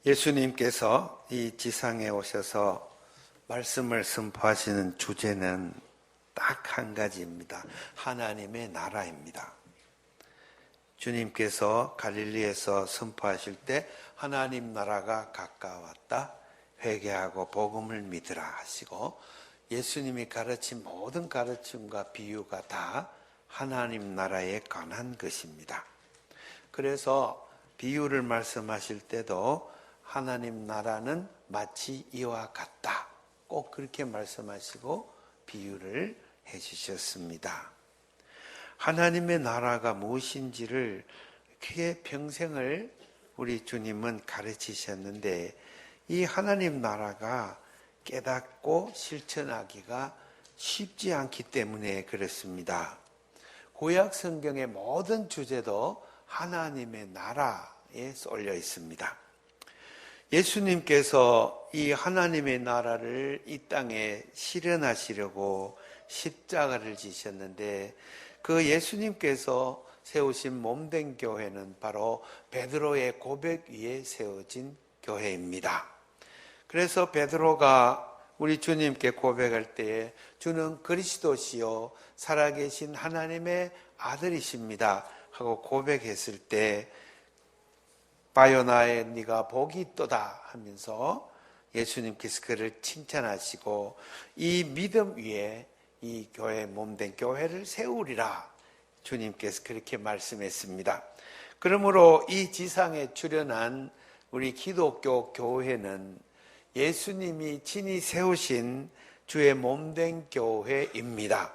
예수님께서 이 지상에 오셔서 말씀을 선포하시는 주제는 딱 한 가지입니다. 하나님의 나라입니다. 주님께서 갈릴리에서 선포하실 때 하나님 나라가 가까웠다, 회개하고 복음을 믿으라 하시고, 예수님이 가르친 모든 가르침과 비유가 다 하나님 나라에 관한 것입니다. 그래서 비유를 말씀하실 때도 하나님 나라는 마치 이와 같다, 꼭 그렇게 말씀하시고 비유를 해주셨습니다. 하나님의 나라가 무엇인지를 크게 평생을 우리 주님은 가르치셨는데, 이 하나님 나라가 깨닫고 실천하기가 쉽지 않기 때문에 그렇습니다. 구약 성경의 모든 주제도 하나님의 나라에 쏠려 있습니다. 예수님께서 이 하나님의 나라를 이 땅에 실현하시려고 십자가를 지셨는데, 그 예수님께서 세우신 몸된 교회는 바로 베드로의 고백 위에 세워진 교회입니다. 그래서 베드로가 우리 주님께 고백할 때에 주는 그리스도시요 살아계신 하나님의 아들이십니다 하고 고백했을 때, 바요나에 네가 복이 있도다 하면서 예수님께서 그를 칭찬하시고, 이 믿음 위에 이 교회 몸된 교회를 세우리라 주님께서 그렇게 말씀했습니다. 그러므로 이 지상에 출현한 우리 기독교 교회는 예수님이 친히 세우신 주의 몸된 교회입니다.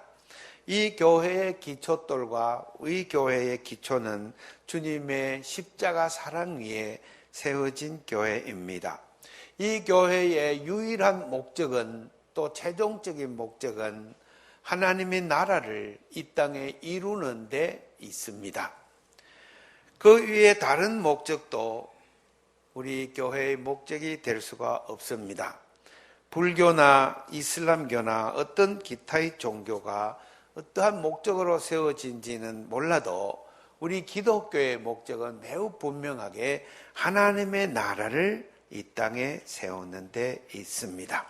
이 교회의 기초돌과 이 교회의 기초는 주님의 십자가 사랑 위에 세워진 교회입니다. 이 교회의 유일한 목적은, 또 최종적인 목적은 하나님의 나라를 이 땅에 이루는 데 있습니다. 그 위에 다른 목적도 우리 교회의 목적이 될 수가 없습니다. 불교나 이슬람교나 어떤 기타의 종교가 어떠한 목적으로 세워진지는 몰라도 우리 기독교의 목적은 매우 분명하게 하나님의 나라를 이 땅에 세우는 데 있습니다.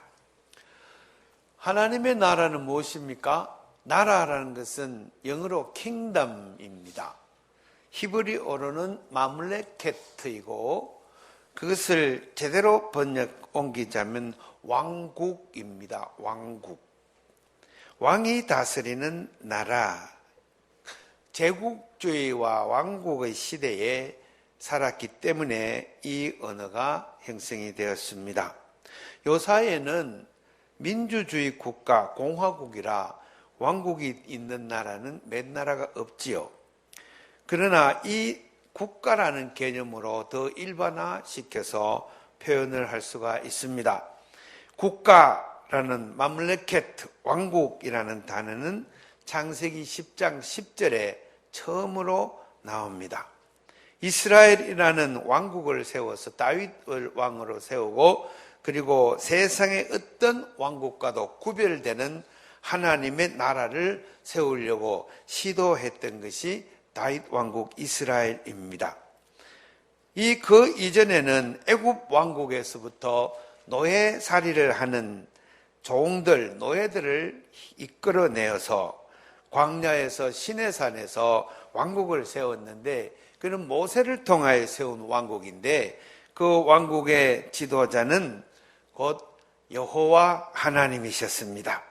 하나님의 나라는 무엇입니까? 나라라는 것은 영어로 킹덤입니다. 히브리어로는 마물레케트이고, 그것을 제대로 옮기자면 왕국입니다. 왕국. 왕이 다스리는 나라, 제국주의와 왕국의 시대에 살았기 때문에 이 언어가 형성이 되었습니다. 요사이에는 민주주의 국가, 공화국이라 왕국이 있는 나라는 몇 나라가 없지요. 그러나 이 국가라는 개념으로 더 일반화시켜서 표현을 할 수가 있습니다. 국가라는 마물레케트, 왕국이라는 단어는 창세기 10장 10절에 처음으로 나옵니다. 이스라엘이라는 왕국을 세워서 다윗을 왕으로 세우고, 그리고 세상의 어떤 왕국과도 구별되는 하나님의 나라를 세우려고 시도했던 것이 다윗 왕국 이스라엘입니다. 그 이전에는 애굽 왕국에서부터 노예살이를 하는 종들, 노예들을 이끌어내어서 광야에서 시내산에서 왕국을 세웠는데, 그는 모세를 통하여 세운 왕국인데, 그 왕국의 지도자는 곧 여호와 하나님이셨습니다.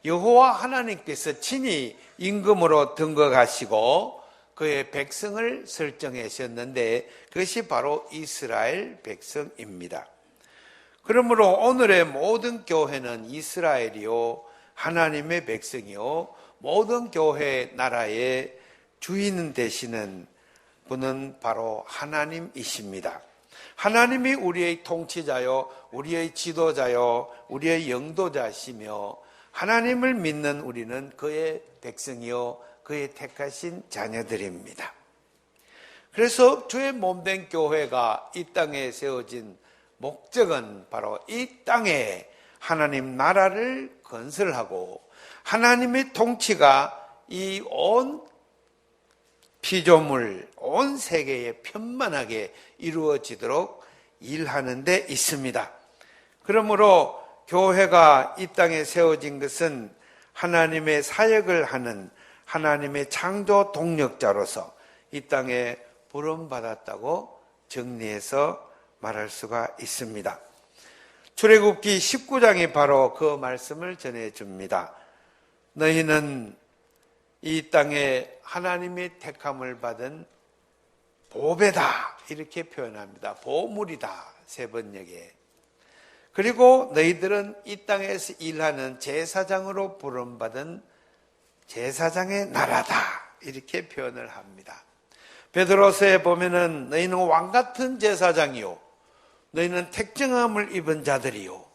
여호와 하나님께서 친히 임금으로 등극하시고 그의 백성을 설정하셨는데, 그것이 바로 이스라엘 백성입니다. 그러므로 오늘의 모든 교회는 이스라엘이요 하나님의 백성이요, 모든 교회 나라의 주인 되시는 분은 바로 하나님이십니다. 하나님이 우리의 통치자요, 우리의 지도자요, 우리의 영도자시며, 하나님을 믿는 우리는 그의 백성이요 그의 택하신 자녀들입니다. 그래서 주의 몸된 교회가 이 땅에 세워진 목적은 바로 이 땅에 하나님 나라를 건설하고, 하나님의 통치가 이 온 피조물, 온 세계에 편만하게 이루어지도록 일하는 데 있습니다. 그러므로 교회가 이 땅에 세워진 것은 하나님의 사역을 하는 하나님의 창조 동력자로서 이 땅에 부름받았다고 정리해서 말할 수가 있습니다. 출애굽기 19장이 바로 그 말씀을 전해줍니다. 너희는 이 땅에 하나님의 택함을 받은 보배다 이렇게 표현합니다. 보물이다 세 번역에. 그리고 너희들은 이 땅에서 일하는 제사장으로 부름받은 제사장의 나라다 이렇게 표현을 합니다. 베드로서에 보면은 너희는 왕같은 제사장이요 너희는 택정함을 입은 자들이요.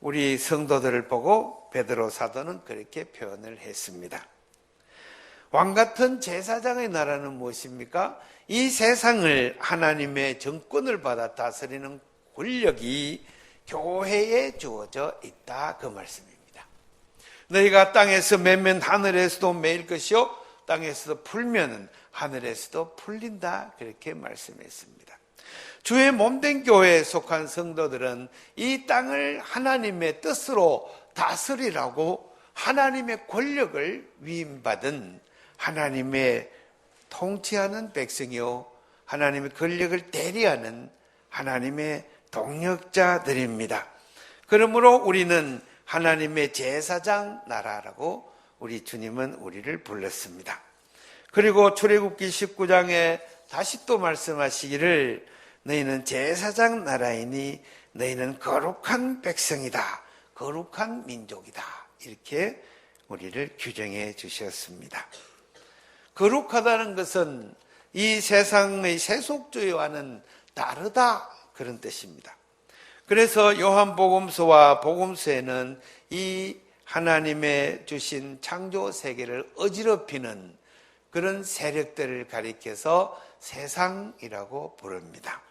우리 성도들을 보고 베드로 사도는 그렇게 표현을 했습니다. 왕같은 제사장의 나라는 무엇입니까? 이 세상을 하나님의 정권을 받아 다스리는 권력이 교회에 주어져 있다 그 말씀입니다. 너희가 땅에서 매면 하늘에서도 매일 것이요 땅에서도 풀면은 하늘에서도 풀린다 그렇게 말씀했습니다. 주의 몸된 교회에 속한 성도들은 이 땅을 하나님의 뜻으로 다스리라고 하나님의 권력을 위임받은 하나님의 통치하는 백성이요 하나님의 권력을 대리하는 하나님의 동력자들입니다. 그러므로 우리는 하나님의 제사장 나라라고 우리 주님은 우리를 불렀습니다. 그리고 출애굽기 19장에 다시 또 말씀하시기를 너희는 제사장 나라이니 너희는 거룩한 백성이다. 거룩한 민족이다. 이렇게 우리를 규정해 주셨습니다. 거룩하다는 것은 이 세상의 세속주의와는 다르다 그런 뜻입니다. 그래서 요한복음서와 복음서에는 이 하나님의 주신 창조 세계를 어지럽히는 그런 세력들을 가리켜서 세상이라고 부릅니다.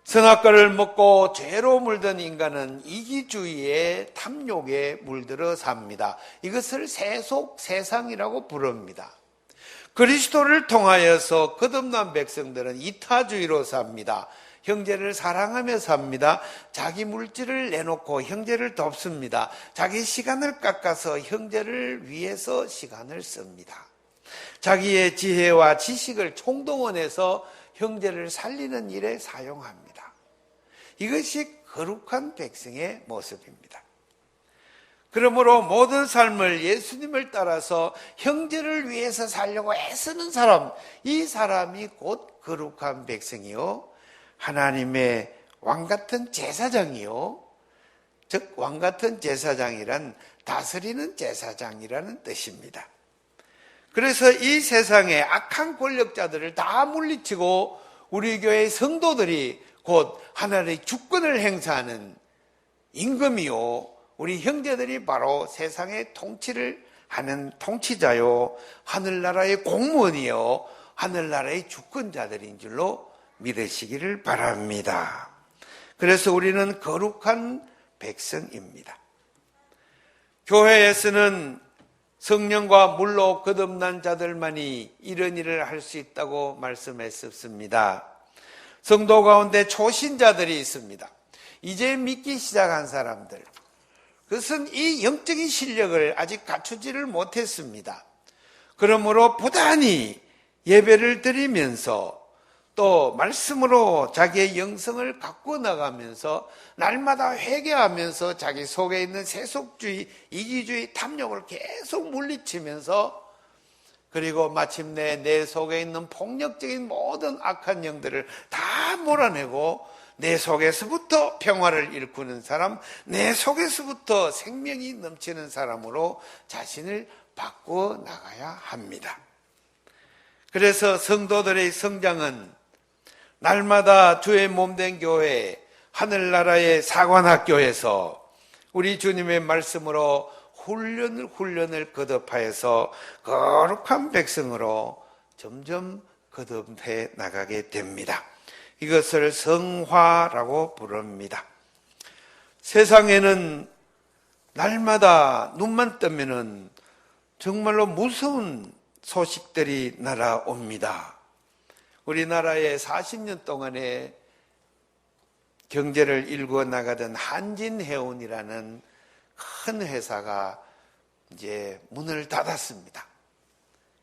선악과를 먹고 죄로 물든 인간은 이기주의의 탐욕에 물들어 삽니다. 이것을 세속 세상이라고 부릅니다. 그리스도를 통하여서 거듭난 백성들은 이타주의로 삽니다. 형제를 사랑하며 삽니다. 자기 물질을 내놓고 형제를 돕습니다. 자기 시간을 깎아서 형제를 위해서 시간을 씁니다. 자기의 지혜와 지식을 총동원해서 형제를 살리는 일에 사용합니다. 이것이 거룩한 백성의 모습입니다. 그러므로 모든 삶을 예수님을 따라서 형제를 위해서 살려고 애쓰는 사람, 이 사람이 곧 거룩한 백성이요 하나님의 왕같은 제사장이요 즉 왕같은 제사장이란 다스리는 제사장이라는 뜻입니다. 그래서 이 세상의 악한 권력자들을 다 물리치고 우리 교회의 성도들이 곧 하나님의 주권을 행사하는 임금이요 우리 형제들이 바로 세상의 통치를 하는 통치자요 하늘나라의 공무원이요 하늘나라의 주권자들인 줄로 믿으시기를 바랍니다. 그래서 우리는 거룩한 백성입니다. 교회에서는 성령과 물로 거듭난 자들만이 이런 일을 할 수 있다고 말씀했습니다. 성도 가운데 초신자들이 있습니다. 이제 믿기 시작한 사람들. 그것은 이 영적인 실력을 아직 갖추지를 못했습니다. 그러므로 부단히 예배를 드리면서 또 말씀으로 자기의 영성을 가꾸어 나가면서 날마다 회개하면서 자기 속에 있는 세속주의, 이기주의, 탐욕을 계속 물리치면서 그리고 마침내 내 속에 있는 폭력적인 모든 악한 영들을 다 몰아내고 내 속에서부터 평화를 일구는 사람, 내 속에서부터 생명이 넘치는 사람으로 자신을 바꾸어 나가야 합니다. 그래서 성도들의 성장은 날마다 주의 몸된 교회, 하늘나라의 사관학교에서 우리 주님의 말씀으로 훈련을 거듭하여서 거룩한 백성으로 점점 거듭해 나가게 됩니다. 이것을 성화라고 부릅니다. 세상에는 날마다 눈만 뜨면은 정말로 무서운 소식들이 날아옵니다. 우리나라에 40년 동안에 경제를 일구어 나가던 한진해운이라는 큰 회사가 이제 문을 닫았습니다.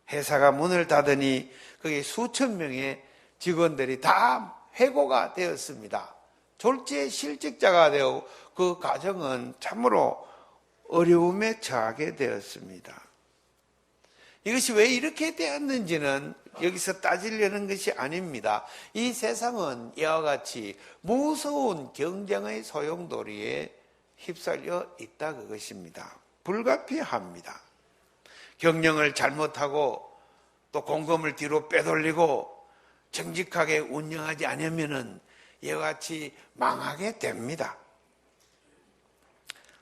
회사가 문을 닫으니 거기 수천 명의 직원들이 다 해고가 되었습니다. 졸지에 실직자가 되어 그 가정은 참으로 어려움에 처하게 되었습니다. 이것이 왜 이렇게 되었는지는 여기서 따지려는 것이 아닙니다. 이 세상은 이와 같이 무서운 경쟁의 소용돌이에 휩쓸려 있다 그것입니다. 불가피합니다. 경영을 잘못하고 또 공금을 뒤로 빼돌리고 정직하게 운영하지 않으면 이와 같이 망하게 됩니다.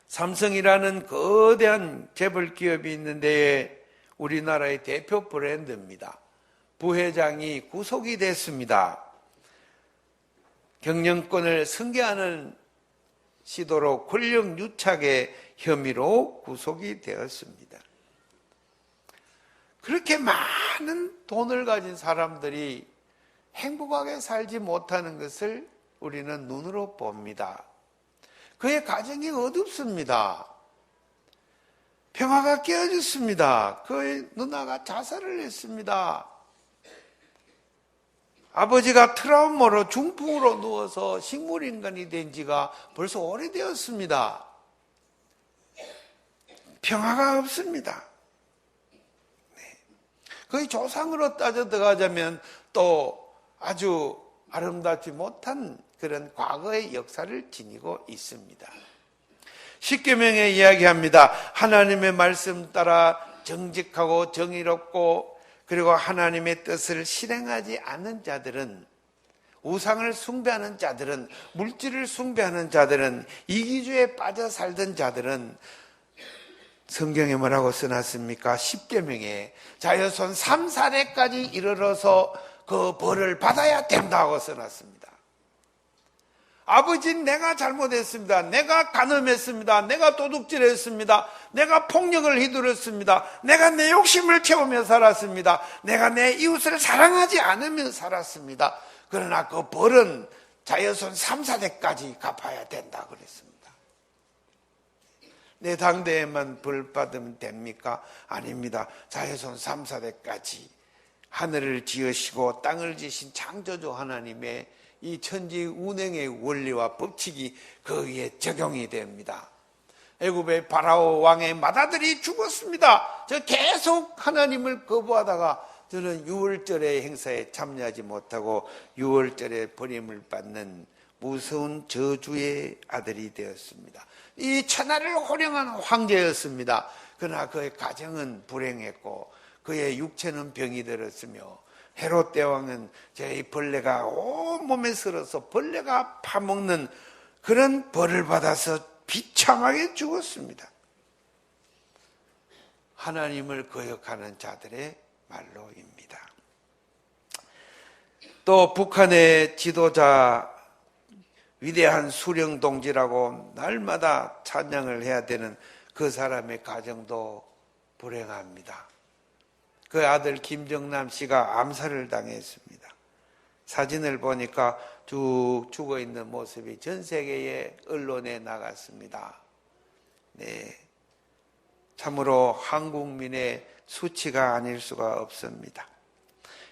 삼성이라는 거대한 재벌 기업이 있는데 우리나라의 대표 브랜드입니다. 부회장이 구속이 됐습니다. 경영권을 승계하는 시도로 권력 유착의 혐의로 구속이 되었습니다. 그렇게 많은 돈을 가진 사람들이 행복하게 살지 못하는 것을 우리는 눈으로 봅니다. 그의 가정이 어둡습니다. 평화가 깨어졌습니다. 그의 누나가 자살을 했습니다. 아버지가 트라우마로 중풍으로 누워서 식물인간이 된 지가 벌써 오래되었습니다. 평화가 없습니다. 그의 조상으로 따져 들어가자면 또 아주 아름답지 못한 그런 과거의 역사를 지니고 있습니다. 십계명에 이야기합니다. 하나님의 말씀 따라 정직하고 정의롭고 그리고 하나님의 뜻을 실행하지 않는 자들은, 우상을 숭배하는 자들은, 물질을 숭배하는 자들은, 이기주의에 빠져 살던 자들은 성경에 뭐라고 써놨습니까? 십계명에 자여손 3, 4대까지 이르러서 그 벌을 받아야 된다고 써놨습니다. 아버지, 내가 잘못했습니다. 내가 간음했습니다. 내가 도둑질했습니다. 내가 폭력을 휘두르었습니다. 내가 내 욕심을 채우며 살았습니다. 내가 내 이웃을 사랑하지 않으며 살았습니다. 그러나 그 벌은 자여손 3, 4대까지 갚아야 된다 그랬습니다. 내 당대에만 벌 받으면 됩니까? 아닙니다. 자여손 3, 4대까지 하늘을 지으시고 땅을 지으신 창조주 하나님의 이 천지 운행의 원리와 법칙이 거기에 적용이 됩니다. 애굽의 바라오 왕의 맏아들이 죽었습니다. 저 계속 하나님을 거부하다가 저는 유월절의 행사에 참여하지 못하고 유월절에 버림을 받는 무서운 저주의 아들이 되었습니다. 이 천하를 호령한 황제였습니다. 그러나 그의 가정은 불행했고 그의 육체는 병이 들었으며 헤롯 대왕은 이 벌레가 온몸에 슬어서 벌레가 파먹는 그런 벌을 받아서 비참하게 죽었습니다. 하나님을 거역하는 자들의 말로입니다. 또 북한의 지도자, 위대한 수령 동지라고 날마다 찬양을 해야 되는 그 사람의 가정도 불행합니다. 그 아들 김정남 씨가 암살을 당했습니다. 사진을 보니까 쭉 죽어있는 모습이 전 세계의 언론에 나갔습니다. 네, 참으로 한국민의 수치가 아닐 수가 없습니다.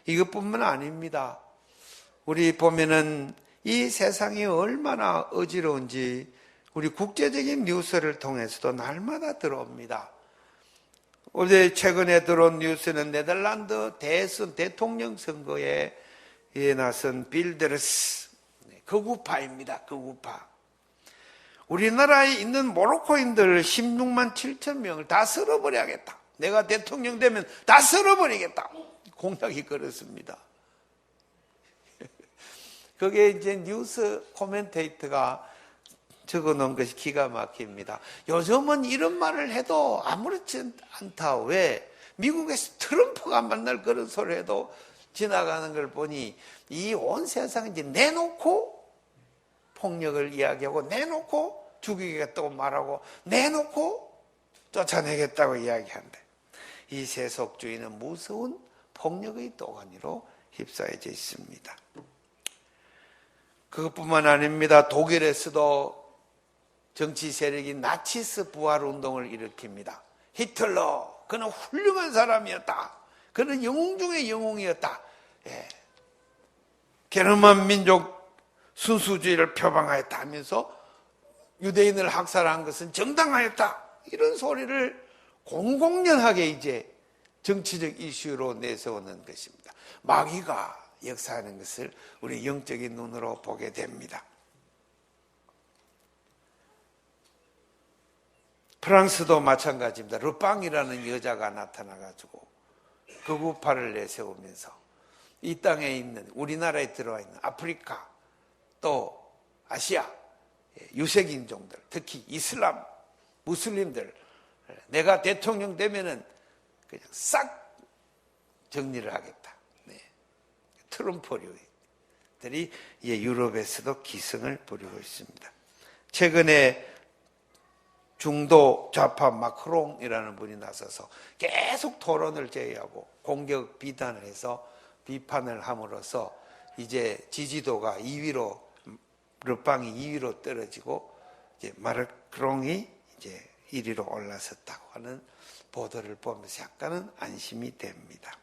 이것뿐만 아닙니다. 우리 보면은 이 세상이 얼마나 어지러운지 우리 국제적인 뉴스를 통해서도 날마다 들어옵니다. 어제 최근에 들어온 뉴스는 네덜란드 대통령 선거에 나선 빌데르스 극우파입니다. 극우파. 우리나라에 있는 모로코인들 16만 7천 명을 다 쓸어버려야겠다. 내가 대통령 되면 다 쓸어버리겠다. 공약이 그렇습니다. 그게 이제 뉴스 코멘테이터가 적어놓은 것이 기가 막힙니다. 요즘은 이런 말을 해도 아무렇지 않다. 왜? 미국에서 트럼프가 만날 그런 소리 해도 지나가는 걸 보니 이 온 세상을 이제 내놓고 폭력을 이야기하고 내놓고 죽이겠다고 말하고 내놓고 쫓아내겠다고 이야기한대. 이 세속주의는 무서운 폭력의 도가니로 휩싸여져 있습니다. 그것뿐만 아닙니다. 독일에서도 정치 세력이 나치스 부활 운동을 일으킵니다. 히틀러, 그는 훌륭한 사람이었다. 그는 영웅 중의 영웅이었다. 예. 게르만 민족 순수주의를 표방하였다 하면서 유대인을 학살한 것은 정당하였다. 이런 소리를 공공연하게 이제 정치적 이슈로 내세우는 것입니다. 마귀가 역사하는 것을 우리 영적인 눈으로 보게 됩니다. 프랑스도 마찬가지입니다. 르빵이라는 여자가 나타나가지고 극우파를 내세우면서 이 땅에 있는, 우리나라에 들어와 있는 아프리카, 또 아시아 유색인종들, 특히 이슬람, 무슬림들, 내가 대통령 되면은 그냥 싹 정리를 하겠다. 네. 트럼프류들이 유럽에서도 기승을 부리고 있습니다. 최근에 중도 좌파 마크롱이라는 분이 나서서 계속 토론을 제의하고 공격 비난을 해서 비판을 함으로써 이제 지지도가 2위로, 르빵이 2위로 떨어지고 이제 마크롱이 이제 1위로 올라섰다고 하는 보도를 보면서 약간은 안심이 됩니다.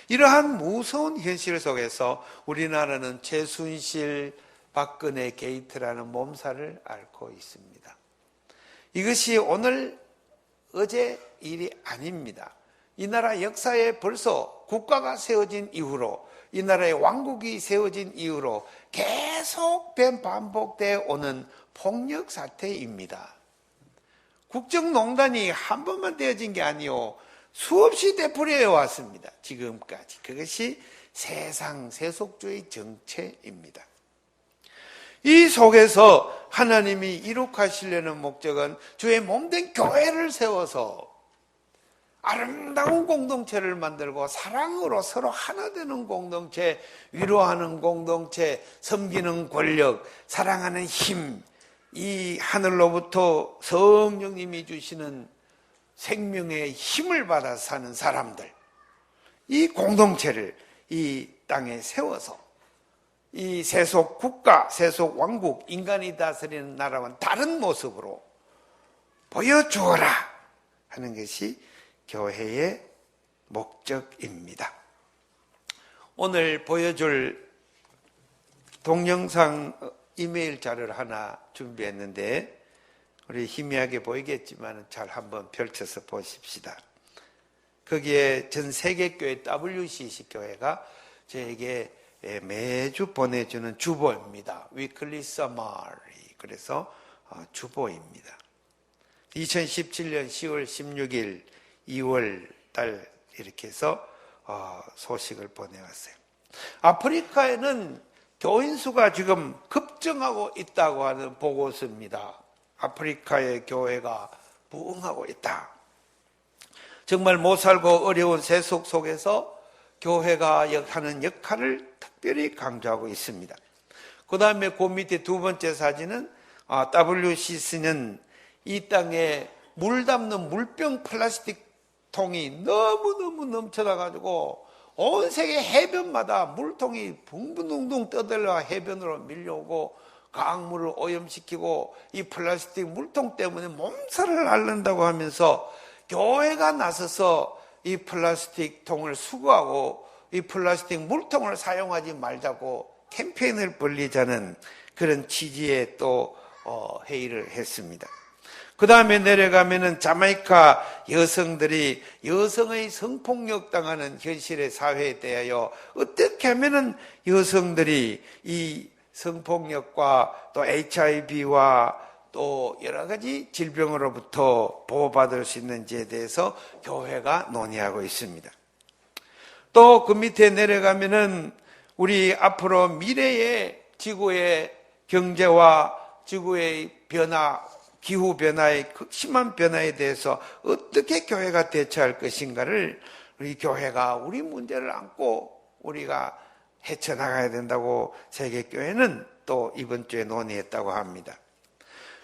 이러한 무서운 현실 속에서 우리나라는 최순실, 박근혜 게이트라는 몸살을 앓고 있습니다. 이것이 오늘, 어제 일이 아닙니다. 이 나라 역사에 벌써 국가가 세워진 이후로, 이 나라의 왕국이 세워진 이후로 계속 반복되어 오는 폭력 사태입니다. 국정농단이 한 번만 되어진 게 아니요, 수없이 되풀이해 왔습니다. 지금까지. 그것이 세상 세속주의 정체입니다. 이 속에서 하나님이 이룩하시려는 목적은 주의 몸된 교회를 세워서 아름다운 공동체를 만들고 사랑으로 서로 하나 되는 공동체, 위로하는 공동체, 섬기는 권력, 사랑하는 힘, 이 하늘로부터 성령님이 주시는 생명의 힘을 받아 사는 사람들, 이 공동체를 이 땅에 세워서 이 세속 국가, 세속 왕국, 인간이 다스리는 나라와는 다른 모습으로 보여주어라 하는 것이 교회의 목적입니다. 오늘 보여줄 동영상 이메일 자료를 하나 준비했는데 우리 희미하게 보이겠지만 잘 한번 펼쳐서 보십시다. 거기에 전 세계교회 WCC 교회가 저에게 매주 보내주는 주보입니다. Weekly Summary. 그래서 주보입니다. 2017년 10월 16일, 2월 달 이렇게 해서 소식을 보내왔어요. 아프리카에는 교인 수가 지금 급증하고 있다고 하는 보고서입니다. 아프리카의 교회가 부흥하고 있다. 정말 못 살고 어려운 세속 속에서 교회가 하는 역할을 특별히 강조하고 있습니다. 그 다음에 그 밑에 두 번째 사진은 WCC는 이 땅에 물 담는 물병 플라스틱 통이 너무너무 넘쳐나가지고 온 세계 해변마다 물통이 붕붕둥둥 떠들려 해변으로 밀려오고 강물을 오염시키고 이 플라스틱 물통 때문에 몸살을 앓는다고 하면서 교회가 나서서 이 플라스틱 통을 수거하고 이 플라스틱 물통을 사용하지 말자고 캠페인을 벌리자는 그런 취지의 또 회의를 했습니다. 그 다음에 내려가면은 자메이카 여성들이 여성의 성폭력 당하는 현실의 사회에 대하여 어떻게 하면은 여성들이 이 성폭력과 또 HIV와 또 여러 가지 질병으로부터 보호받을 수 있는지에 대해서 교회가 논의하고 있습니다. 또 그 밑에 내려가면은 우리 앞으로 미래의 지구의 경제와 지구의 변화, 기후변화의 심한 변화에 대해서 어떻게 교회가 대처할 것인가를 우리 교회가 우리 문제를 안고 우리가 헤쳐나가야 된다고 세계교회는 또 이번 주에 논의했다고 합니다.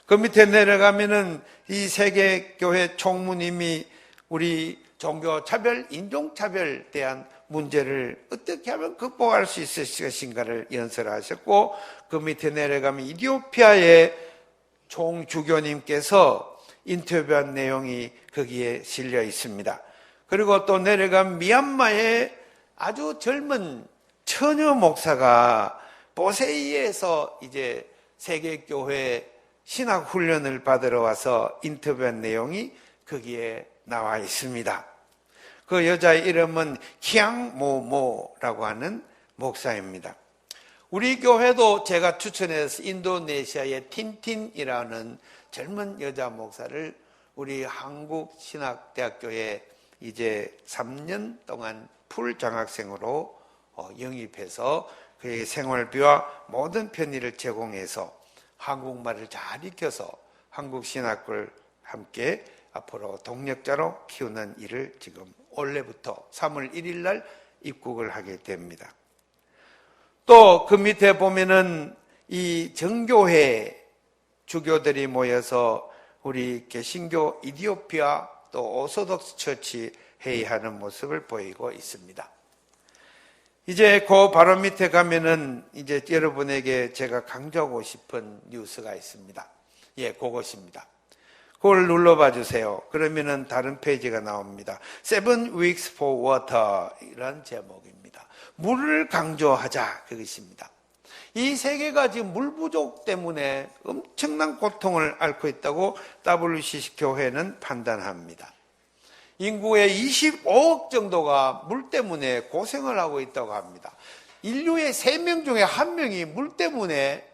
그 밑에 내려가면은 이 세계교회 총무님이 우리 종교차별, 인종차별에 대한 문제를 어떻게 하면 극복할 수 있을 것인가를 연설하셨고, 그 밑에 내려가면 이디오피아의 총주교님께서 인터뷰한 내용이 거기에 실려 있습니다. 그리고 또 내려가면 미얀마의 아주 젊은 처녀 목사가 보세이에서 이제 세계교회 신학훈련을 받으러 와서 인터뷰한 내용이 거기에 나와 있습니다. 그 여자의 이름은 키앙모모라고 하는 목사입니다. 우리 교회도 제가 추천해서 인도네시아의 틴틴이라는 젊은 여자 목사를 우리 한국신학대학교에 이제 3년 동안 풀 장학생으로 영입해서 그에게 생활비와 모든 편의를 제공해서 한국말을 잘 익혀서 한국신학을 함께 앞으로 동력자로 키우는 일을 지금 올해부터 3월 1일 날 입국을 하게 됩니다. 또 그 밑에 보면은 이 정교회 주교들이 모여서 우리 개신교 이디오피아 또 오소독스 처치 회의하는 모습을 보이고 있습니다. 이제 그 바로 밑에 가면은 이제 여러분에게 제가 강조하고 싶은 뉴스가 있습니다. 예, 그것입니다. 그걸 눌러봐 주세요. 그러면은 다른 페이지가 나옵니다. 7 weeks for water 이런 제목입니다. 물을 강조하자 그것입니다. 이 세계가 지금 물 부족 때문에 엄청난 고통을 앓고 있다고 WCC 교회는 판단합니다. 인구의 25억 정도가 물 때문에 고생을 하고 있다고 합니다. 인류의 3명 중에 1명이 물 때문에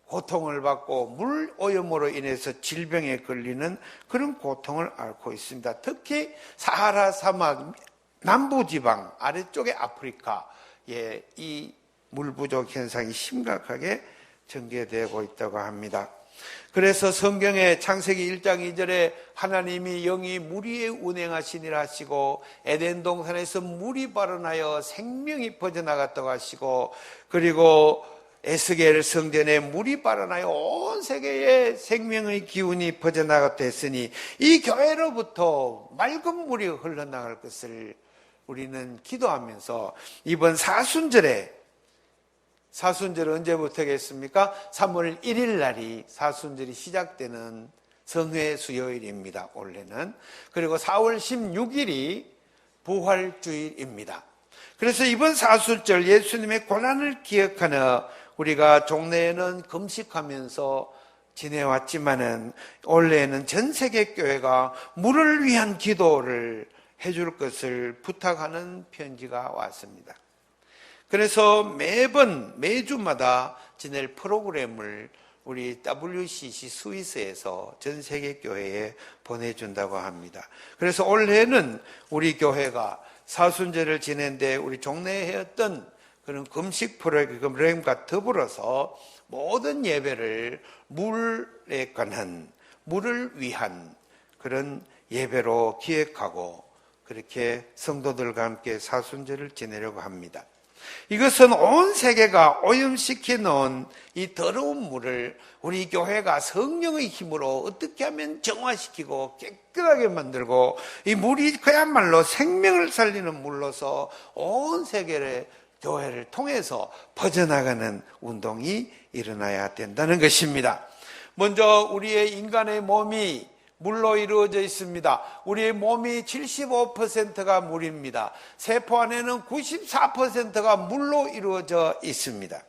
고통을 받고 물 오염으로 인해서 질병에 걸리는 그런 고통을 앓고 있습니다. 특히 사하라 사막 남부지방 아래쪽의 아프리카에 이 물 부족 현상이 심각하게 전개되고 있다고 합니다. 그래서 성경에 창세기 1장 2절에 하나님이 영이 물 위에 운행하시니라 하시고 에덴 동산에서 물이 발원하여 생명이 퍼져나갔다고 하시고, 그리고 에스겔 성전에 물이 발원하여 온 세계에 생명의 기운이 퍼져나갔다 했으니 이 교회로부터 맑은 물이 흘러나갈 것을 우리는 기도하면서 이번 사순절에, 사순절은 언제부터겠습니까? 3월 1일 날이 사순절이 시작되는 성회 수요일입니다. 올해는. 그리고 4월 16일이 부활주일입니다. 그래서 이번 사순절 예수님의 고난을 기억하는 우리가 종례에는 금식하면서 지내왔지만은 올해는 전 세계 교회가 물을 위한 기도를 해줄 것을 부탁하는 편지가 왔습니다. 그래서 매주마다 지낼 프로그램을 우리 WCC 스위스에서 전 세계 교회에 보내준다고 합니다. 그래서 올해는 우리 교회가 사순절을 지낸데 우리 종례했던 그런 금식 프로그램과 더불어서 모든 예배를 물에 관한, 물을 위한 그런 예배로 기획하고 그렇게 성도들과 함께 사순절을 지내려고 합니다. 이것은 온 세계가 오염시켜 놓은 이 더러운 물을 우리 교회가 성령의 힘으로 어떻게 하면 정화시키고 깨끗하게 만들고, 이 물이 그야말로 생명을 살리는 물로서 온 세계의 교회를 통해서 퍼져나가는 운동이 일어나야 된다는 것입니다. 먼저 우리의 인간의 몸이 물로 이루어져 있습니다. 우리의 몸이 75%가 물입니다. 세포 안에는 94%가 물로 이루어져 있습니다.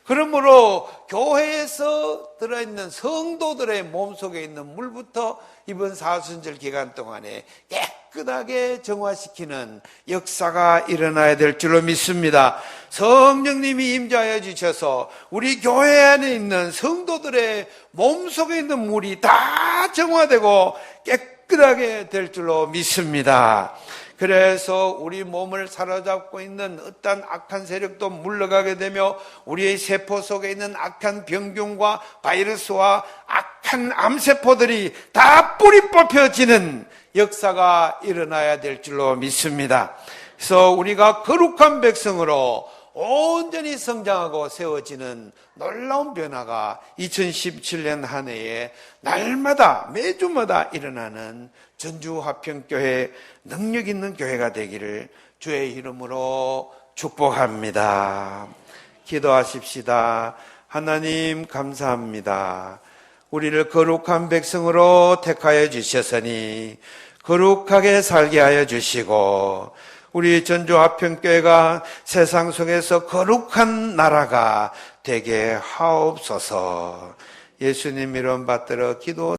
그러므로 교회에서 들어있는 성도들의 몸속에 있는 물부터 이번 사순절 기간 동안에 깨끗하게 정화시키는 역사가 일어나야 될 줄로 믿습니다. 성령님이 임재하여 주셔서 우리 교회 안에 있는 성도들의 몸속에 있는 물이 다 정화되고 깨끗하게 될 줄로 믿습니다. 그래서 우리 몸을 사로잡고 있는 어떤 악한 세력도 물러가게 되며 우리의 세포 속에 있는 악한 병균과 바이러스와 악한 암세포들이 다 뿌리 뽑혀지는 역사가 일어나야 될 줄로 믿습니다. 그래서 우리가 거룩한 백성으로 온전히 성장하고 세워지는 놀라운 변화가 2017년 한 해에 날마다 매주마다 일어나는 전주화평교회 능력 있는 교회가 되기를 주의 이름으로 축복합니다. 기도하십시다. 하나님 감사합니다. 우리를 거룩한 백성으로 택하여 주셨으니 거룩하게 살게 하여 주시고 우리 전주화평교회가 세상 속에서 거룩한 나라가 되게 하옵소서. 예수님 이름 받들어 기도